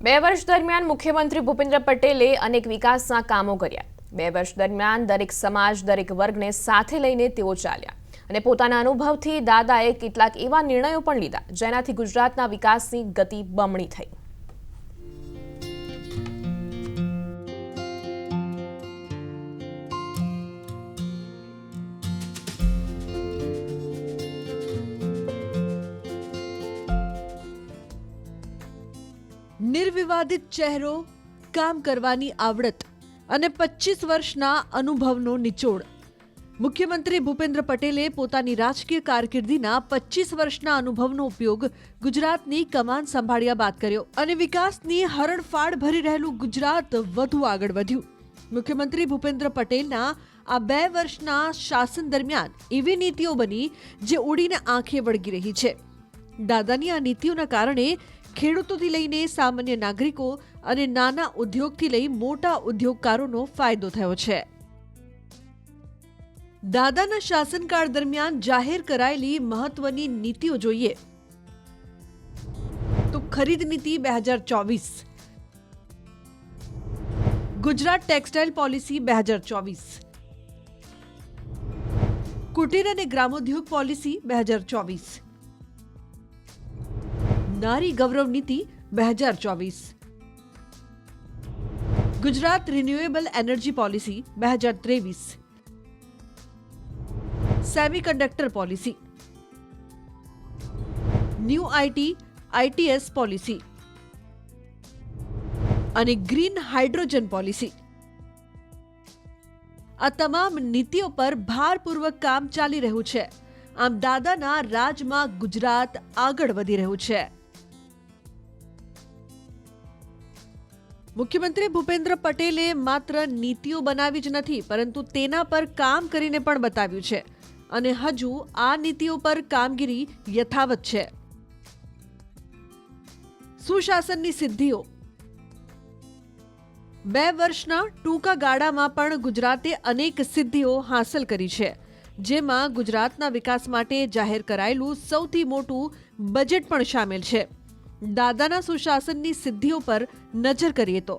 2 વર્ષ દરમિયાન મુખ્યમંત્રી ભૂપેન્દ્ર પટેલે અનેક વિકાસના કામો કર્યા। 2 વર્ષ દરમિયાન દરેક સમાજ, દરેક વર્ગને સાથે લઈને તેઓ ચાલ્યા અને પોતાના અનુભવથી દાદાએ કેટલાક એવા નિર્ણયો પણ લીધા જેનાથી ગુજરાતના વિકાસની ગતિ બમણી થઈ। નિર્વિવાદિત ચહેરો, કામ કરવાની આવડત અને 25 વર્ષના અનુભવનો નિચોડ। મુખ્યમંત્રી ભૂપેન્દ્ર પટેલે પોતાની રાજકીય કારકિર્દીના 25 વર્ષના અનુભવનો ઉપયોગ ગુજરાતની કમાન સંભાળ્યા બાદ કર્યો અને વિકાસની હરણફાળ ભરી રહેલું ગુજરાત વધુ આગળ વધ્યું। મુખ્યમંત્રી ભૂપેન્દ્ર પટેલના આ 2 વર્ષના શાસન દરમિયાન એવી નીતિઓ બની જે ઉડીને આંખે વળગી રહી છે। દાદાની આ નીતિઓના કારણે ખેડૂતોથી લઈને સામાન્ય નાગરિકો અને નાના ઉદ્યોગથી લઈ મોટા ઉદ્યોગકારોનો ફાયદો થયો છે। દાદાના શાસનકાળ દરમિયાન જાહેર કરાયેલી મહત્વની નીતિઓ જોઈએ તો ખરીદ નીતિ 2024, ગુજરાત ટેક્સટાઇલ પોલિસી 2024, કુટીર અને ગ્રામોદ્યોગ પોલિસી 2024, નારી ગૌરવ નીતિ 2024, Gujarat renewable energy policy 2023, semiconductor policy, new ITS policy અને ગ્રીન હાઇડ્રોજન પોલિસી। આ તમામ નીતિઓ પર ભારપૂર્વક કામ ચાલી રહ્યું છે। આમ દાદાના રાજમાં ગુજરાત આગળ વધી રહ્યું છે। મુખ્યમંત્રી ભૂપેન્દ્ર પટેલે માત્ર નીતિઓ બનાવી જ નથી પરંતુ તેના પર કામ કરીને પણ બતાવ્યું છે અને હજુ આ નીતિઓ પર કામગીરી યથાવત છે। સુશાસનની સિદ્ધિઓ 2 વર્ષના ટૂંકા ગાળામાં પણ ગુજરાતે અનેક સિદ્ધિઓ હાંસલ કરી છે, જેમાં ગુજરાતના વિકાસ માટે જાહેર કરાયેલું સૌથી મોટું બજેટ પણ શામેલ છે। દાદાના સુશાસનની સિદ્ધિઓ પર નજર કરીએ તો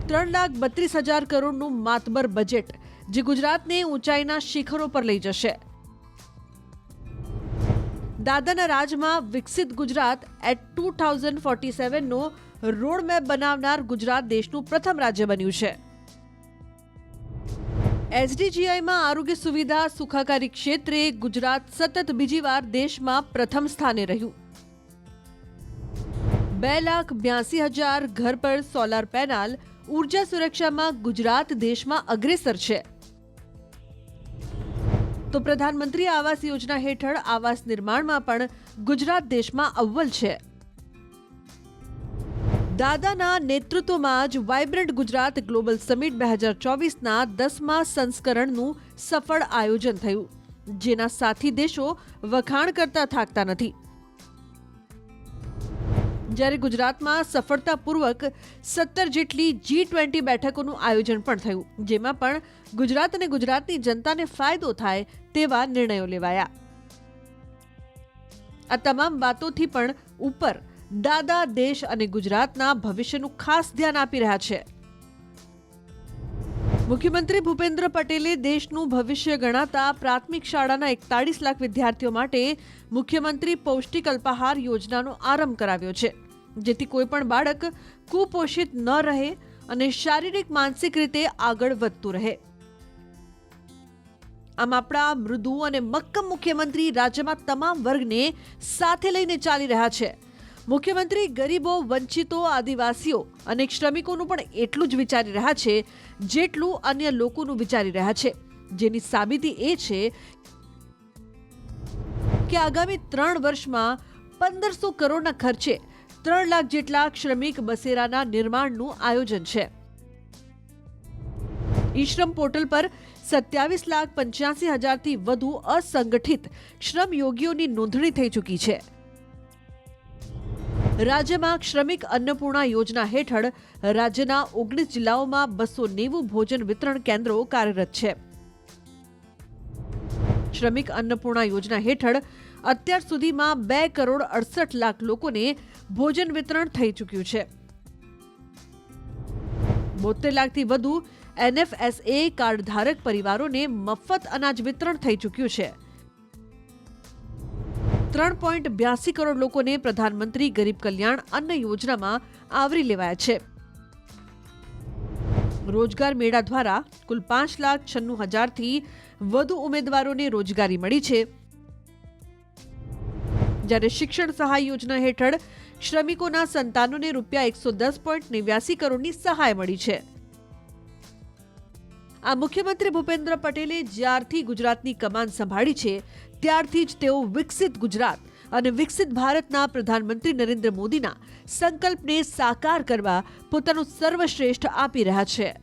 3,32,000 કરોડનું માતબર બજેટ જે ગુજરાતને ઊંચાઈના શિખરો પર લઈ જશે। દાદાના રાજમાં વિકસિત ગુજરાત એટ 2047 નો રોડમેપ બનાવનાર ગુજરાત દેશનું પ્રથમ રાજ્ય બન્યું છે। એસડીજીઆઈમાં આરોગ્ય સુવિધા સુખાકારી ક્ષેત્રે ગુજરાત સતત બીજી વાર દેશમાં પ્રથમ સ્થાને રહ્યું। 2,82,000 ઘર પર સોલાર પેનલ, ઉર્જા સુરક્ષામાં ગુજરાત દેશમાં અગ્રેસર છે। તો પ્રધાનમંત્રી આવાસ યોજના હેઠળ આવાસ નિર્માણમાં પણ ગુજરાત દેશમાં અવ્વલ છે। દાદાના નેતૃત્વમાં જ વાઇબ્રન્ટ ગુજરાત ગ્લોબલ સમિટ 2024ના 10મા સંસ્કરણનું સફળ આયોજન થયું, જેના સાથી દેશો વખાણ કરતા થાકતા નથી। જ્યારે ગુજરાતમાં સફળતાપૂર્વક 17 જેટલી G20 બેઠકોનું આયોજન પણ થયું, જેમાં પણ ગુજરાત અને ગુજરાતની જનતાને ફાયદો થાય તેવા નિર્ણયો લેવાયા। આ તમામ વાતોથી પણ ઉપર દાદા દેશ અને ગુજરાતના ભવિષ્યનું ખાસ ધ્યાન આપી રહ્યા છે। મુખ્યમંત્રી ભૂપેન્દ્ર પટેલે દેશનું ભવિષ્ય ગણાતા પ્રાથમિક શાળાના 41 લાખ વિદ્યાર્થીઓ માટે મુખ્યમંત્રી પૌષ્ટિક અલ્પાહાર યોજનાનો આરંભ કરાવ્યો છે, જેથી કોઈ પણ બાળક કુપોષિત ન રહે અને શારીરિક માનસિક રીતે આગળ વધતું રહે। આમ આપણા મૃદુ અને મક્કમ મુખ્યમંત્રી રાજ્યમાં તમામ વર્ગને સાથે લઈને ચાલી રહ્યા છે। મુખ્યમંત્રી ગરીબો, વંચિતો, આદિવાસીઓ અને શ્રમિકોનું પણ એટલું જ વિચારી રહ્યા છે જેટલું અન્ય લોકોનું વિચારી રહ્યા છે, જેની સાબિતી એ છે કે આગામી 3 વર્ષમાં 1,500 કરોડના ખર્ચે 3 લાખ જેટલા શ્રમિક બસેરાના નિર્માણનું આયોજન છે। ઈ શ્રમ પોર્ટલ પર 27,85,000થી વધુ અસંગઠિત શ્રમયોગીઓની નોંધણી થઈ ચૂકી છે। રાજ્યમાં શ્રમિક અન્નપૂર્ણા યોજના હેઠળ રાજ્યના 19 જિલ્લાઓમાં 290 ભોજન વિતરણ કેન્દ્રો કાર્યરત છે। શ્રમિક અન્નપૂર્ણા યોજના હેઠળ અત્યાર સુધીમાં 2 કરોડ 68 લાખ લોકોને ભોજન વિતરણ થઈ ચૂક્યું છે. 72 લાખથી વધુ NFSA કાર્ડ ધારક પરિવારોને મફત અનાજ વિતરણ થઈ ચૂક્યું છે. 3.82 કરોડ લોકોને પ્રધાનમંત્રી ગરીબ કલ્યાણ અન્ન યોજનામાં આવરી લેવાયા છે. રોજગાર મેળા દ્વારા કુલ 5,96,000થી વધુ ઉમેદવારોને રોજગારી મળી છે. જ્યારે શિક્ષણ સહાય યોજના હેઠળ શ્રમિકોના સંતાનોને ₹110.89 કરોડની સહાય મળી છે. આ મુખ્યમંત્રી ભૂપેન્દ્ર પટેલે જ્યારથી ગુજરાતની કમાન સંભાળી છે ત્યારથી જ તેઓ વિકસિત ગુજરાત અને વિકસિત ભારતના પ્રધાનમંત્રી નરેન્દ્ર મોદીના સંકલ્પને સાકાર કરવા પોતાનું સર્વશ્રેષ્ઠ આપી રહ્યા છે.